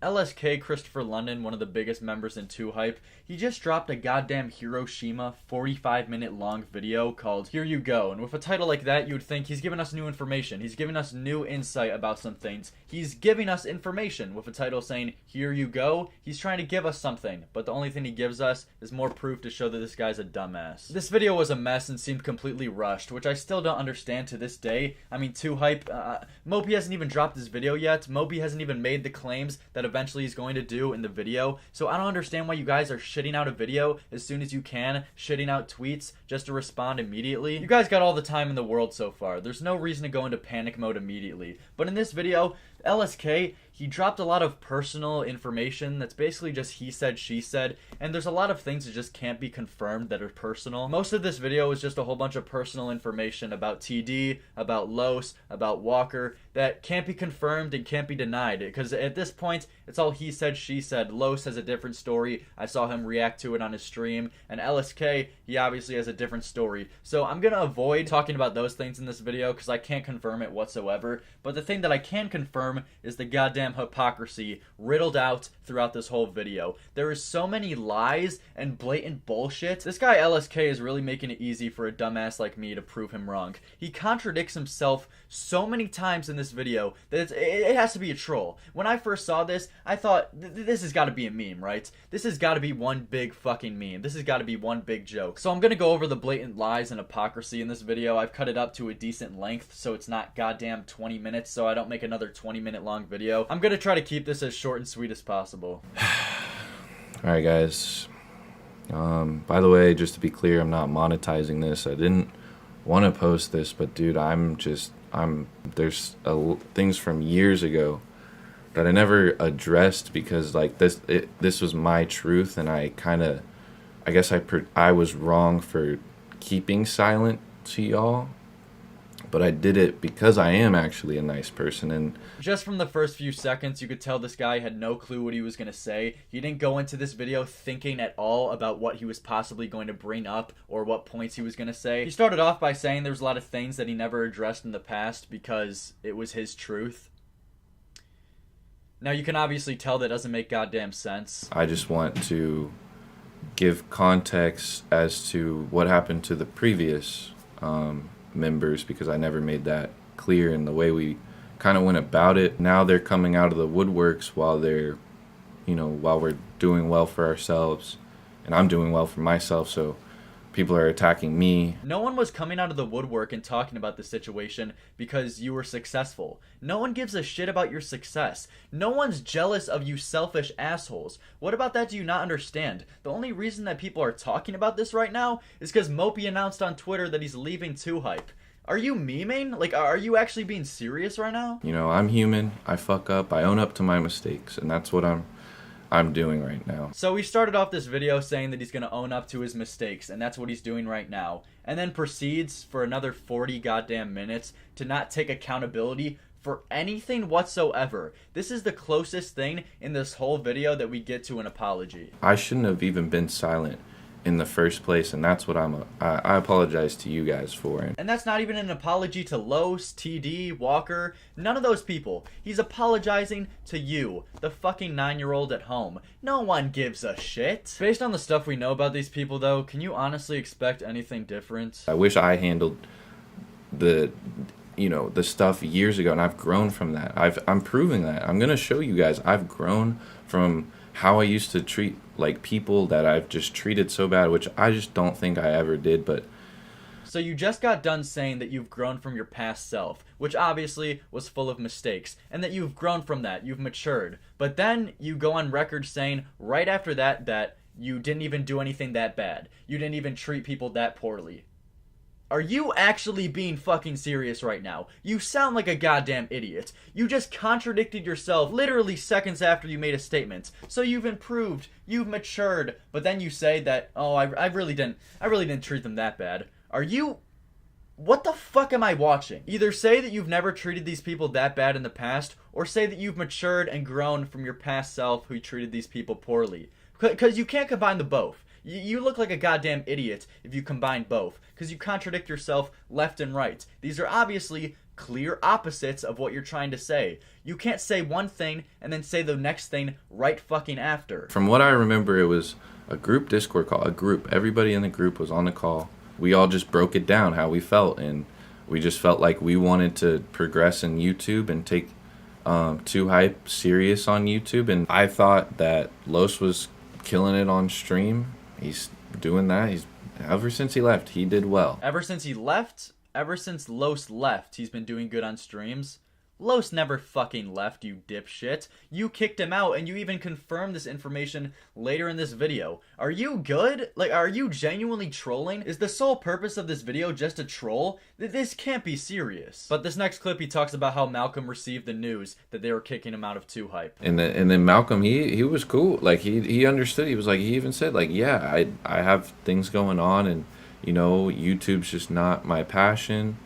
LSK, Kristopher London, one of the biggest members in 2Hype, he just dropped a goddamn Hiroshima 45-minute long video called Here You Go. And with a title like that, you would think he's giving us new information. He's giving us new insight about some things. He's giving us information with a title saying Here You Go. He's trying to give us something, but the only thing he gives us is more proof to show that this guy's a dumbass. This video was a mess and seemed completely rushed, which I still don't understand to this day. I mean, 2Hype, Moby hasn't even dropped his video yet. Moby hasn't even made the claims that eventually he's going to do in the video. So I don't understand why you guys are shitting out a video as soon as you can, shitting out tweets just to respond immediately. You guys got all the time in the world so far. There's no reason to go into panic mode immediately. But in this video, LSK, he dropped a lot of personal information that's basically just he said, she said, and there's a lot of things that just can't be confirmed that are personal. Most of this video is just a whole bunch of personal information about TD, about Los, about Walker, that can't be confirmed and can't be denied, because at this point, it's all he said, she said. Los has a different story. I saw him react to it on his stream, and LSK, he obviously has a different story. So I'm gonna avoid talking about those things in this video, because I can't confirm it whatsoever, but the thing that I can confirm is the goddamn hypocrisy riddled out throughout this whole video. There is so many lies and blatant bullshit. This guy LSK is really making it easy for a dumbass like me to prove him wrong. He contradicts himself so many times in this video that it has to be a troll. When I first saw this, I thought, this has got to be a meme, right? This has got to be one big fucking meme. This has got to be one big joke. So I'm gonna go over the blatant lies and hypocrisy in this video. I've cut it up to a decent length so it's not goddamn 20 minutes, so I don't make another 20-minute long video. I'm gonna try to keep this as short and sweet as possible. Alright guys, by the way, just to be clear, I'm not monetizing this. I didn't want to post this, but dude, there's things from years ago that I never addressed because like this was my truth, and I guess I was wrong for keeping silent to y'all. But I did it because I am actually a nice person. And just from the first few seconds, you could tell this guy had no clue what he was going to say. He didn't go into this video thinking at all about what he was possibly going to bring up or what points he was going to say. He started off by saying there was a lot of things that he never addressed in the past because it was his truth. Now you can obviously tell that doesn't make goddamn sense. I just want to give context as to what happened to the previous members, because I never made that clear in the way we kind of went about it. Now they're coming out of the woodworks while we're doing well for ourselves, and I'm doing well for myself, so people are attacking me. No one was coming out of the woodwork and talking about the situation because you were successful. No one gives a shit about your success. No one's jealous of you selfish assholes. What about that do you not understand? The only reason that people are talking about this right now is because Mopey announced on Twitter that he's leaving 2Hype. Are you memeing? Like, are you actually being serious right now? You know, I'm human. I fuck up. I own up to my mistakes, and that's what I'm doing right now. So he started off this video saying that he's going to own up to his mistakes, and that's what he's doing right now. And then proceeds for another 40 goddamn minutes to not take accountability for anything whatsoever. This is the closest thing in this whole video that we get to an apology. I shouldn't have even been silent in the first place, and that's what I apologize to you guys for. And that's not even an apology to Los, TD, Walker, none of those people. He's apologizing to you, the fucking 9-year-old at home. No one gives a shit. Based on the stuff we know about these people though, can you honestly expect anything different? I wish I handled the stuff years ago, and I've grown from that. I'm proving that. I'm gonna show you guys I've grown from how I used to treat like people that I've just treated so bad, which I just don't think I ever did. But so you just got done saying that you've grown from your past self, which obviously was full of mistakes, and that you've grown from that, you've matured. But then you go on record saying right after that you didn't even do anything that bad. You didn't even treat people that poorly. Are you actually being fucking serious right now? You sound like a goddamn idiot. You just contradicted yourself literally seconds after you made a statement. So you've improved, you've matured, but then you say that, oh, I really didn't treat them that bad. Are you... What the fuck am I watching? Either say that you've never treated these people that bad in the past, or say that you've matured and grown from your past self who treated these people poorly. Because you can't combine the both. You look like a goddamn idiot if you combine both, because you contradict yourself left and right. These are obviously clear opposites of what you're trying to say. You can't say one thing and then say the next thing right fucking after. From what I remember, it was a group Discord call. A group. Everybody in the group was on the call. We all just broke it down how we felt, and we just felt like we wanted to progress in YouTube and take Too Hype serious on YouTube. And I thought that Los was killing it on stream. He's doing that. He's ever since he left, he did well. Ever since Los left, he's been doing good on streams. Los never fucking left, you dipshit. You kicked him out, and you even confirmed this information later in this video. Are you good? Like, are you genuinely trolling? Is the sole purpose of this video just a troll? This can't be serious. But this next clip, he talks about how Malcolm received the news that they were kicking him out of Too Hype. And then Malcolm, he was cool. Like, he understood. He was like, he even said, like, yeah, I have things going on, and, you know, YouTube's just not my passion.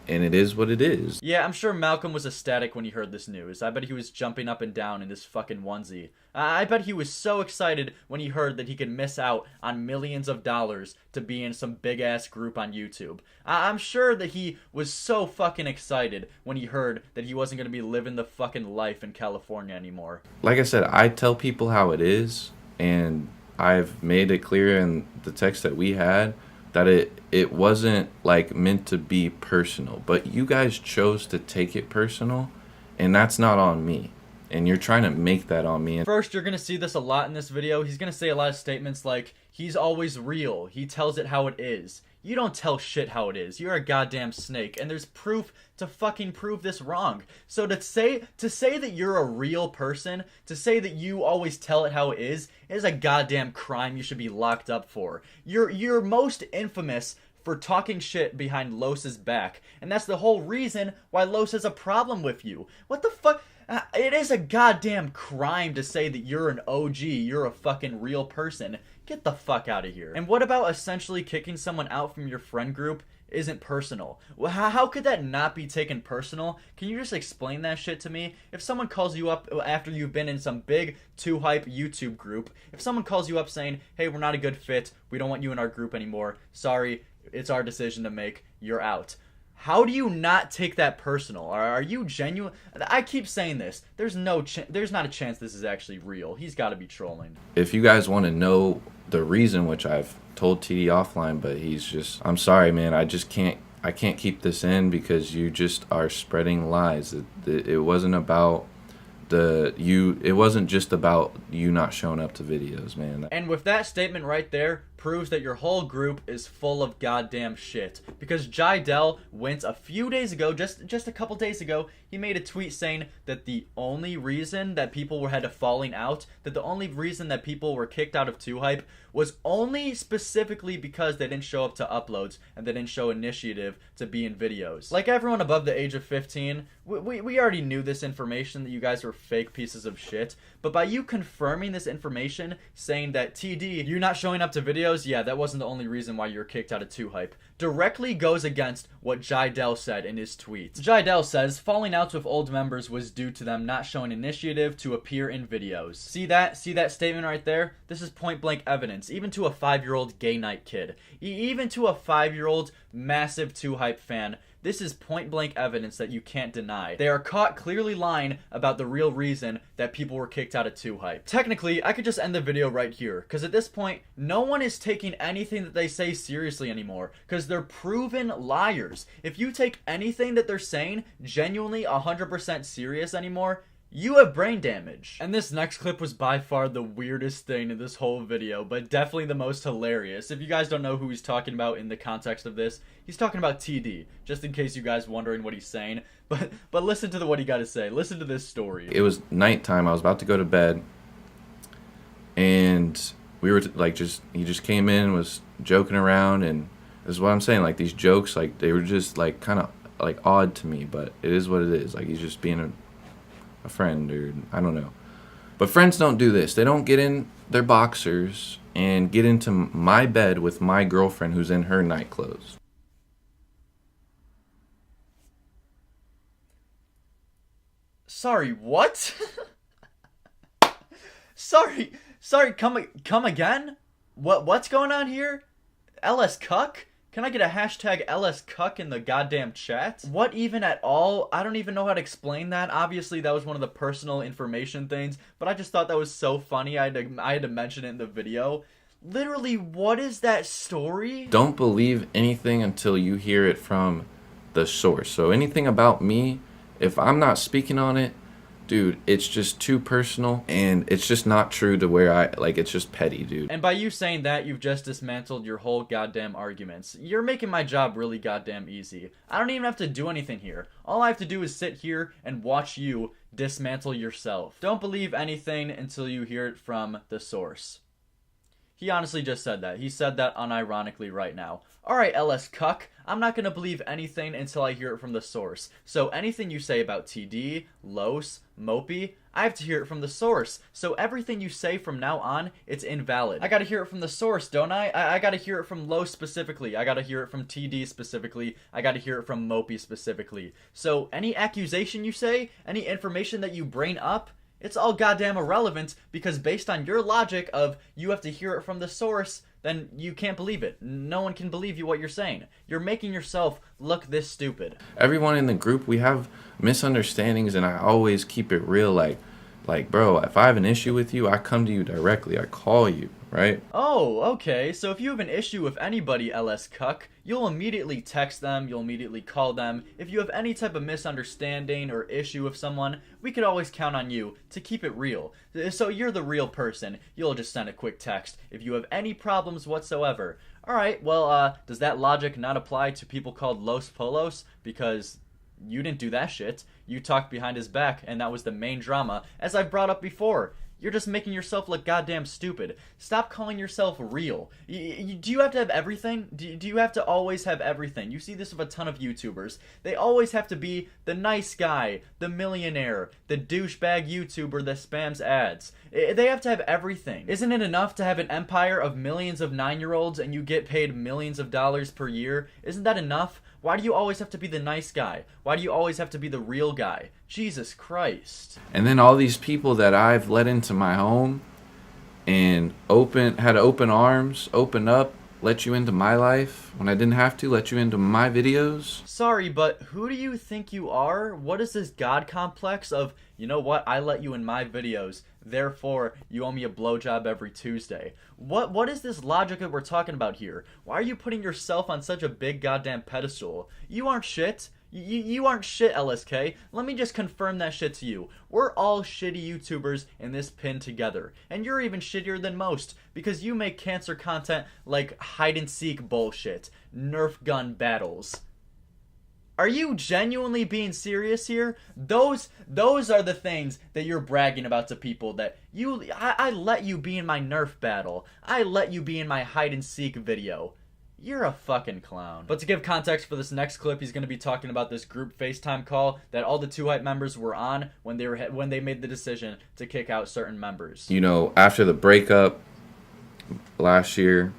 And it is what it is. Yeah, I'm sure Malcolm was ecstatic when he heard this news. I bet he was jumping up and down in his fucking onesie. I bet he was so excited when he heard that he could miss out on millions of dollars to be in some big-ass group on YouTube. I'm sure that he was so fucking excited when he heard that he wasn't going to be living the fucking life in California anymore. Like I said, I tell people how it is, and I've made it clear in the text that we had that it wasn't like meant to be personal, but you guys chose to take it personal, and that's not on me, and you're trying to make that on me. First, you're gonna see this a lot in this video. He's gonna say a lot of statements like, he's always real, he tells it how it is. You don't tell shit how it is. You're a goddamn snake, and there's proof to fucking prove this wrong. So to say that you're a real person, to say that you always tell it how it is a goddamn crime you should be locked up for. You're most infamous for talking shit behind Los's back, and that's the whole reason why Los has a problem with you. What the fuck? It is a goddamn crime to say that you're an OG, you're a fucking real person. Get the fuck out of here. And what about essentially kicking someone out from your friend group isn't personal? Well, how could that not be taken personal? Can you just explain that shit to me? If someone calls you up after you've been in some big Too Hype YouTube group, if someone calls you up saying, hey, we're not a good fit, we don't want you in our group anymore, sorry, it's our decision to make, you're out. How do you not take that personal? Are you genuine? I keep saying this. There's not a chance this is actually real. He's got to be trolling. If you guys want to know the reason, which I've told TD offline, but he's just, I'm sorry, man. I can't keep this in because you just are spreading lies. It wasn't about it wasn't just about you not showing up to videos, man. And with that statement right there, proves that your whole group is full of goddamn shit. Because Jidel went a few days ago, just a couple days ago, he made a tweet saying that the only reason that people had a falling out, that the only reason that people were kicked out of Too Hype was only specifically because they didn't show up to uploads and they didn't show initiative to be in videos. Like everyone above the age of 15, we already knew this information, that you guys were fake pieces of shit, but by you confirming this information, saying that TD, you're not showing up to videos, yeah, that wasn't the only reason why you were kicked out of Too Hype, directly goes against what Jidel said in his tweet. Jidel says, falling outs with old members was due to them not showing initiative to appear in videos. See that statement right there? This is point blank evidence, even to a 5-year-old gay night kid. Even to a 5-year-old massive Too Hype fan. This is point-blank evidence that you can't deny. They are caught clearly lying about the real reason that people were kicked out of Too Hype. Technically, I could just end the video right here, because at this point, no one is taking anything that they say seriously anymore, because they're proven liars. If you take anything that they're saying genuinely 100% serious anymore, you have brain damage. And this next clip was by far the weirdest thing in this whole video, but definitely the most hilarious. If you guys don't know who he's talking about in the context of this, he's talking about TD, just in case you guys wondering what he's saying. But listen to what he got to say. Listen to this story. It was nighttime. I was about to go to bed, and we were he just came in, was joking around, and this is what I'm saying. Like, these jokes, like, they were just like kind of like odd to me, but it is what it is. Like, he's just being a friend, or I don't know. But friends don't do this. They don't get in their boxers and get into my bed with my girlfriend who's in her night clothes. Sorry, what? Sorry, come again? What's going on here? LS Cuck? Can I get a hashtag LSK in the goddamn chat? What even at all? I don't even know how to explain that. Obviously, that was one of the personal information things, but I just thought that was so funny. I had to mention it in the video. Literally, what is that story? Don't believe anything until you hear it from the source. So anything about me, if I'm not speaking on it, dude, it's just too personal, and it's just not true to where it's just petty, dude. And by you saying that, you've just dismantled your whole goddamn arguments. You're making my job really goddamn easy. I don't even have to do anything here. All I have to do is sit here and watch you dismantle yourself. Don't believe anything until you hear it from the source. He honestly just said that. He said that unironically right now. Alright, LS Cuck, I'm not gonna believe anything until I hear it from the source. So anything you say about TD, Los, Mopey, I have to hear it from the source. So everything you say from now on, it's invalid. I gotta hear it from the source, don't I? I gotta hear it from Los specifically. I gotta hear it from TD specifically. I gotta hear it from Mopey specifically. So any accusation you say, any information that you bring up, it's all goddamn irrelevant, because based on your logic of you have to hear it from the source, then you can't believe it. No one can believe you what you're saying. You're making yourself look this stupid. Everyone in the group, we have misunderstandings, and I always keep it real. Like, bro, if I have an issue with you, I come to you directly. I call you, right? Oh, okay. So if you have an issue with anybody, LS Cuck, you'll immediately text them, you'll immediately call them. If you have any type of misunderstanding or issue with someone, we could always count on you to keep it real. So you're the real person. You'll just send a quick text if you have any problems whatsoever. Alright, well, does that logic not apply to people called Los Polos? Because you didn't do that shit. You talked behind his back, and that was the main drama, as I've brought up before. You're just making yourself look goddamn stupid. Stop calling yourself real. Do you have to have everything? Do you have to always have everything? You see this with a ton of YouTubers. They always have to be the nice guy, the millionaire, the douchebag YouTuber that spams ads. They have to have everything. Isn't it enough to have an empire of millions of 9-year-olds and you get paid millions of dollars per year? Isn't that enough? Why do you always have to be the nice guy? Why do you always have to be the real guy? Jesus Christ. And then all these people that I've let into my home and had open arms, open up, let you into my life when I didn't have to, let you into my videos. Sorry, but who do you think you are? What is this God complex of, you know what, I let you in my videos, therefore you owe me a blowjob every Tuesday? What is this logic that we're talking about here? Why are you putting yourself on such a big goddamn pedestal? You aren't shit. You aren't shit, LSK. Let me just confirm that shit to you. We're all shitty YouTubers in this pin together. And you're even shittier than most, because you make cancer content like hide-and-seek bullshit, Nerf gun battles. Are you genuinely being serious here? Those are the things that you're bragging about to people, that I let you be in my Nerf battle. I let you be in my hide-and-seek video. You're a fucking clown. But to give context for this next clip, he's going to be talking about this group FaceTime call that all the 2Hype members were on when they made the decision to kick out certain members. You know, after the breakup last year,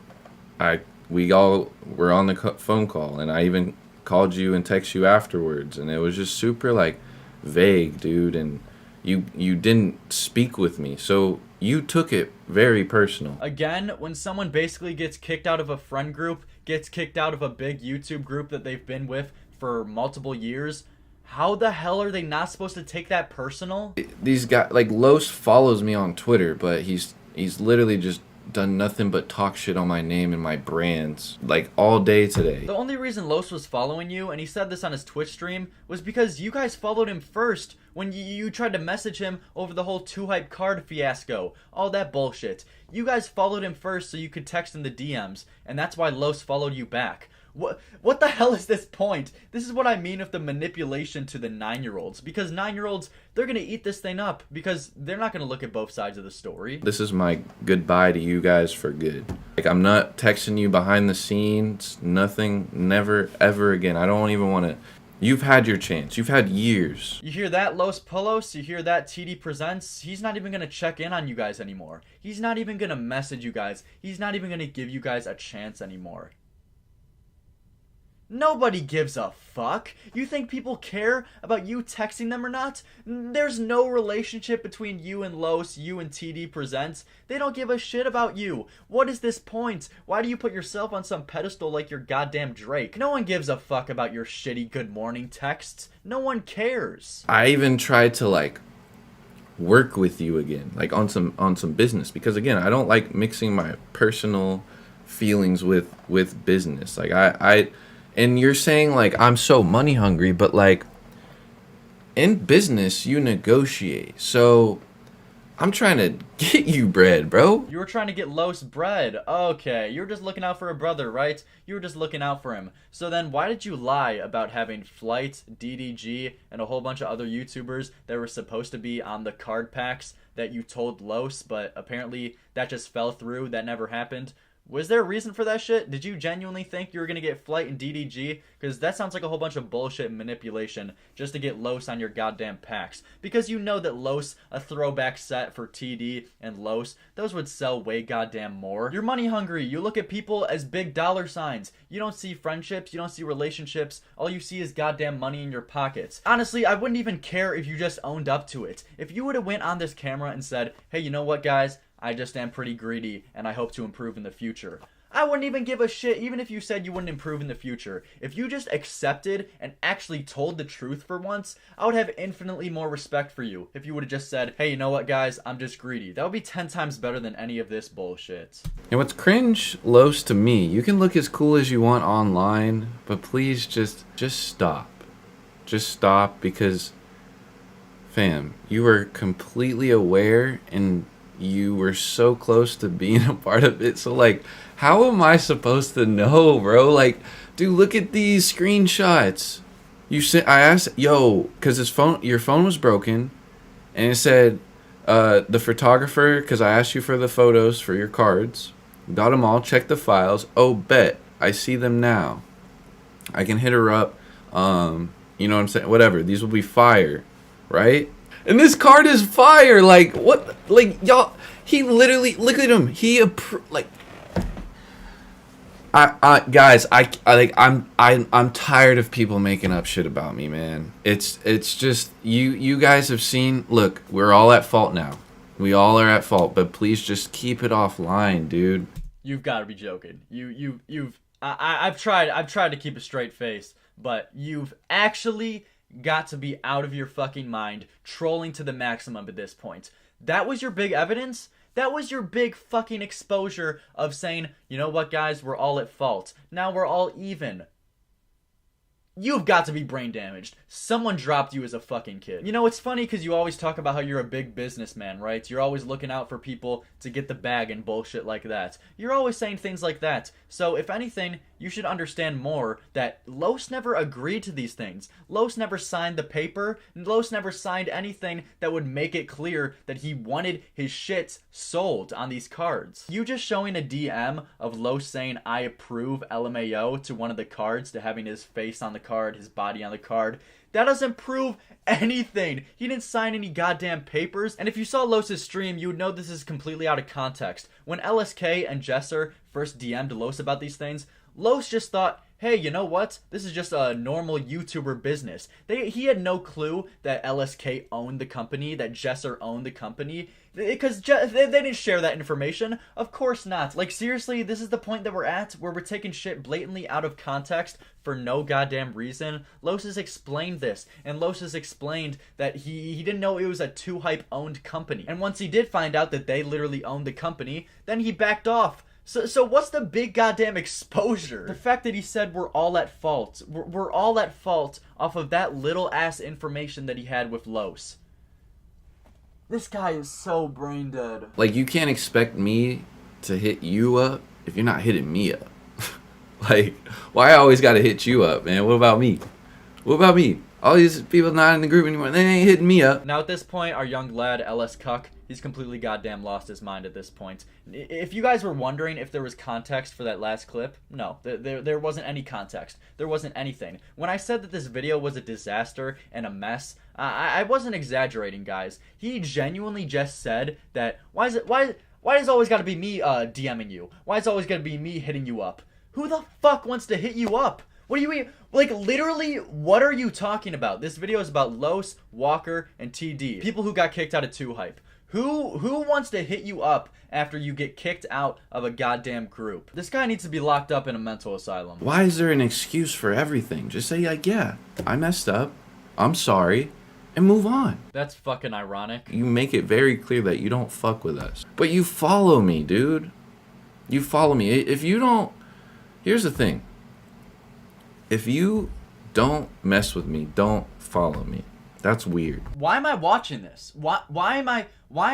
we all were on the phone call, and I even called you and texted you afterwards, and it was just super vague, dude, and you didn't speak with me, so you took it very personal. Again, when someone basically gets kicked out of a friend group, gets kicked out of a big YouTube group that they've been with for multiple years, how the hell are they not supposed to take that personal? These guys, Los follows me on Twitter, but he's literally just done nothing but talk shit on my name and my brands all day today. The only reason Los was following you, and he said this on his Twitch stream, was because you guys followed him first when you tried to message him over the whole 2Hype card fiasco, all that bullshit. You guys followed him first so you could text in the DMs, and that's why Los followed you back. What the hell is this point? This is what I mean with the manipulation to the 9-year-olds. Because 9-year-olds, they're going to eat this thing up. Because they're not going to look at both sides of the story. This is my goodbye to you guys for good. I'm not texting you behind the scenes. Nothing. Never, ever again. I don't even want to. You've had your chance. You've had years. You hear that, Los Polos? You hear that, TD Presents? He's not even going to check in on you guys anymore. He's not even going to message you guys. He's not even going to give you guys a chance anymore. Nobody gives a fuck. You think people care about you texting them or not? There's no relationship between you and Los, you and TD Presents. They don't give a shit about you. What is this point? Why do you put yourself on some pedestal like you're goddamn Drake? No one gives a fuck about your shitty good morning texts. No one cares. I even tried to like work with you again, like on some business, because again, I don't like mixing my personal feelings with business. Like I and you're saying like I'm so money hungry, but like in business you negotiate. So I'm trying to get you bread, bro. You were trying to get Los bread. Okay, you were just looking out for a brother, right? You were just looking out for him. So then why did you lie about having Flight, DDG, and a whole bunch of other YouTubers that were supposed to be on the card packs that you told Los, but apparently that just fell through, that never happened? Was there a reason for that shit? Did you genuinely think you were going to get Flight and DDG? Because that sounds like a whole bunch of bullshit and manipulation just to get Los on your goddamn packs. Because you know that Los, a throwback set for TD and Los, those would sell way goddamn more. You're money hungry. You look at people as big dollar signs. You don't see friendships. You don't see relationships. All you see is goddamn money in your pockets. Honestly, I wouldn't even care if you just owned up to it. If you would have went on this camera and said, hey, you know what, guys? I just am pretty greedy, and I hope to improve in the future. I wouldn't even give a shit, even if you said you wouldn't improve in the future. If you just accepted and actually told the truth for once, I would have infinitely more respect for you. If you would have just said, hey, you know what, guys? I'm just greedy. That would be 10 times better than any of this bullshit. And what's cringe, Los, to me, you can look as cool as you want online, but please just stop. Just stop, because, fam, you were completely aware and you were so close to being a part of it. So like, how am I supposed to know, bro? Like, dude, look at these screenshots. You said, I asked, yo, because your phone was broken, and it said the photographer, because I asked you for the photos for your cards, got them all, checked the files. Oh, bet I see them now. I can hit her up. You know what I'm saying? Whatever. These will be fire, right? And this card is fire. Like, what? Like, y'all, he literally, look at him. He, like, guys, I'm tired of people making up shit about me, man. It's just, you guys have seen, look, we're all at fault now. We all are at fault, but please just keep it offline, dude. You've got to be joking. I've tried to keep a straight face, but you've actually got to be out of your fucking mind, trolling to the maximum at this point. That was your big evidence? That was your big fucking exposure of saying, you know what, guys, we're all at fault. Now we're all even. You've got to be brain damaged. Someone dropped you as a fucking kid. You know, it's funny because you always talk about how you're a big businessman, right? You're always looking out for people to get the bag and bullshit like that. You're always saying things like that. So, if anything, you should understand more that Los never agreed to these things. Los never signed the paper. Los never signed anything that would make it clear that he wanted his shit sold on these cards. You just showing a DM of Los saying, I approve LMAO to one of the cards, to having his face on the card, his body on the card, that doesn't prove anything. He didn't sign any goddamn papers. And if you saw Los's stream, you would know this is completely out of context. When LSK and Jesser first DM'd Los about these things, Los just thought, hey, you know what? This is just a normal YouTuber business. He had no clue that LSK owned the company, that Jesser owned the company, because they didn't share that information. Of course not. Like, seriously, this is the point that we're at, where we're taking shit blatantly out of context for no goddamn reason. Los has explained this, and Los has explained that he didn't know it was a 2Hype owned company. And once he did find out that they literally owned the company, then he backed off. So what's the big goddamn exposure? The fact that he said we're all at fault. We're all at fault off of that little ass information that he had with Los. This guy is so brain dead. Like, you can't expect me to hit you up if you're not hitting me up. Like, why I always gotta hit you up, man? What about me? What about me? All these people not in the group anymore, they ain't hitting me up. Now at this point, our young lad, LSK, he's completely goddamn lost his mind at this point. If you guys were wondering if there was context for that last clip, no, there wasn't any context. There wasn't anything. When I said that this video was a disaster and a mess, I wasn't exaggerating, guys. He genuinely just said that, why does it always gotta be me DMing you? Why is it always gotta be me hitting you up? Who the fuck wants to hit you up? What do you mean? Like, literally, what are you talking about? This video is about Los, Walker, and TD. People who got kicked out of 2Hype. Who wants to hit you up after you get kicked out of a goddamn group? This guy needs to be locked up in a mental asylum. Why is there an excuse for everything? Just say, like, yeah, I messed up. I'm sorry. And move on. That's fucking ironic. You make it very clear that you don't fuck with us. But you follow me, dude. You follow me. If you don't... Here's the thing. If you don't mess with me, don't follow me. That's weird. Why am I watching this? Why am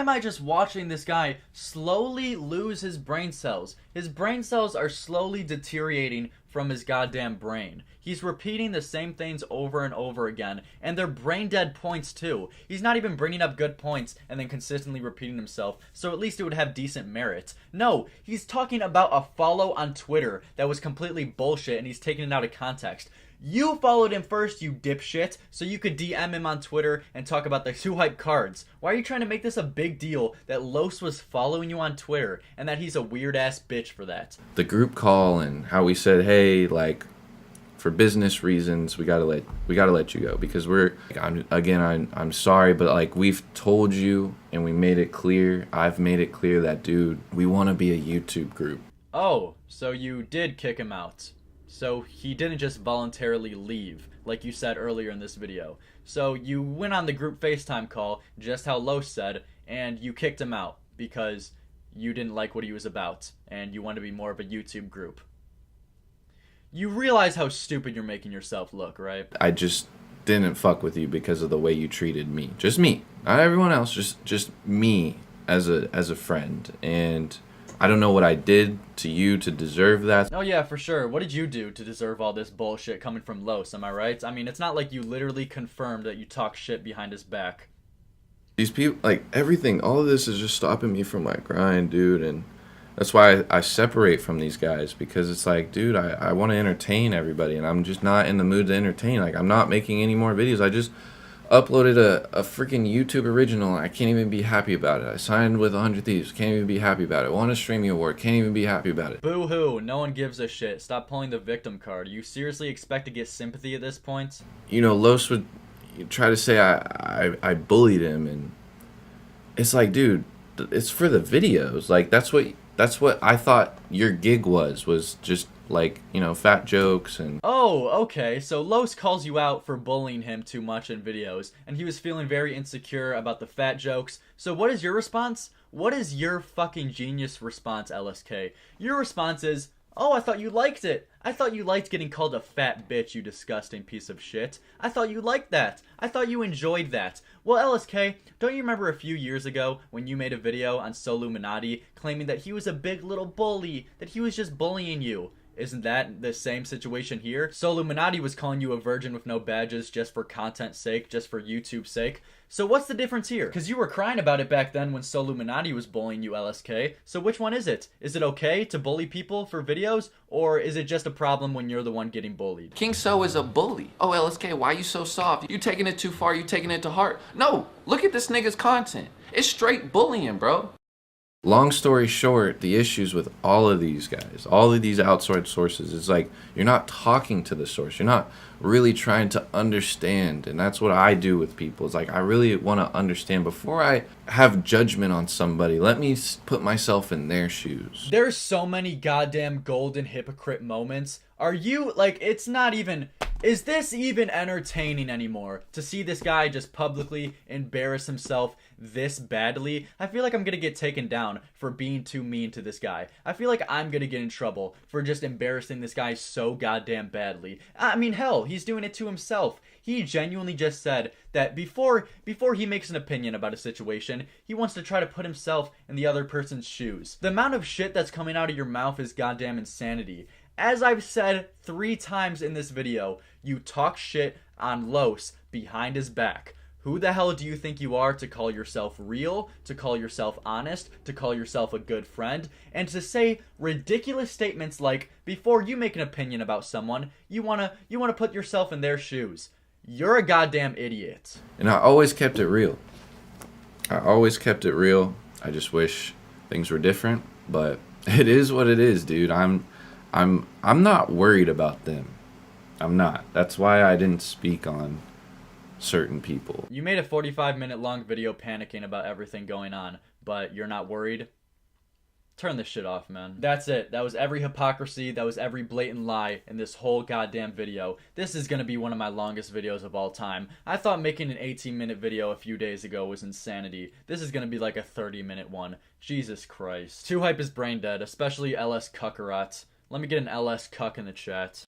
I just watching this guy slowly lose his brain cells? His brain cells are slowly deteriorating from his goddamn brain. He's repeating the same things over and over again, and they're brain dead points too. He's not even bringing up good points and then consistently repeating himself, so at least it would have decent merit. No, he's talking about a follow on Twitter that was completely bullshit and he's taking it out of context. You followed him first, you dipshit, so you could DM him on Twitter and talk about the 2Hype cards. Why are you trying to make this a big deal that Los was following you on Twitter and that he's a weird ass bitch for that? The group call and how we said, hey, like, for business reasons, we gotta let you go because I'm sorry, but like we've told you and we made it clear. I've made it clear that, dude, we want to be a YouTube group. Oh, so you did kick him out. So he didn't just voluntarily leave, like you said earlier in this video. So you went on the group FaceTime call, just how Los said, and you kicked him out because you didn't like what he was about, and you want to be more of a YouTube group. You realize how stupid you're making yourself look, right? I just didn't fuck with you because of the way you treated me. Just me. Not everyone else, just me as a friend. And I don't know what I did to you to deserve that. Oh yeah, for sure. What did you do to deserve all this bullshit coming from Los, am I right? I mean, it's not like you literally confirmed that you talk shit behind his back. These people, like, everything, all of this is just stopping me from my grind, dude, and that's why I separate from these guys, because it's like, dude, I want to entertain everybody, and I'm just not in the mood to entertain. Like, I'm not making any more videos. I just uploaded a freaking YouTube original, and I can't even be happy about it. I signed with 100 Thieves, can't even be happy about it. Won a streaming award, can't even be happy about it. Boo-hoo, no one gives a shit. Stop pulling the victim card. You seriously expect to get sympathy at this point? You know, Los would try to say I bullied him, and it's like, dude, it's for the videos. Like, that's what I thought your gig was just, like, you know, fat jokes and... Oh, okay, so Los calls you out for bullying him too much in videos, and he was feeling very insecure about the fat jokes. So what is your response? What is your fucking genius response, LSK? Your response is, oh, I thought you liked it. I thought you liked getting called a fat bitch, you disgusting piece of shit. I thought you liked that. I thought you enjoyed that. Well, LSK, don't you remember a few years ago when you made a video on Soluminati claiming that he was a big little bully, that he was just bullying you? Isn't that the same situation here? Soluminati was calling you a virgin with no badges just for content's sake, just for YouTube's sake. So what's the difference here? Because you were crying about it back then when Soluminati was bullying you, LSK. So which one is it? Is it okay to bully people for videos? Or is it just a problem when you're the one getting bullied? King So is a bully. Oh, LSK, why you so soft? You taking it too far, you taking it to heart. No, look at this nigga's content. It's straight bullying, bro. Long story short, the issues with all of these guys, all of these outsourced sources, is like, you're not talking to the source. You're not really trying to understand. And that's what I do with people. It's like, I really want to understand before I have judgment on somebody. Let me put myself in their shoes. There's so many goddamn golden hypocrite moments. Are you, like, it's not even... Is this even entertaining anymore? To see this guy just publicly embarrass himself this badly? I feel like I'm gonna get taken down for being too mean to this guy. I feel like I'm gonna get in trouble for just embarrassing this guy so goddamn badly. I mean, hell, he's doing it to himself. He genuinely just said that before he makes an opinion about a situation, he wants to try to put himself in the other person's shoes. The amount of shit that's coming out of your mouth is goddamn insanity. As I've said 3 times in this video, you talk shit on Los behind his back. Who the hell do you think you are to call yourself real, to call yourself honest, to call yourself a good friend, and to say ridiculous statements like, before you make an opinion about someone, you wanna put yourself in their shoes. You're a goddamn idiot. And I always kept it real. I always kept it real. I just wish things were different, but it is what it is, dude. I'm not worried about them. I'm not. That's why I didn't speak on certain people. You made a 45-minute long video panicking about everything going on, but you're not worried? Turn this shit off, man. That's it. That was every hypocrisy. That was every blatant lie in this whole goddamn video. This is gonna be one of my longest videos of all time. I thought making an 18-minute video a few days ago was insanity. This is gonna be like a 30-minute one. Jesus Christ. Too hype is brain dead, especially LS Cuckarot. Let me get an LS Cuck in the chat.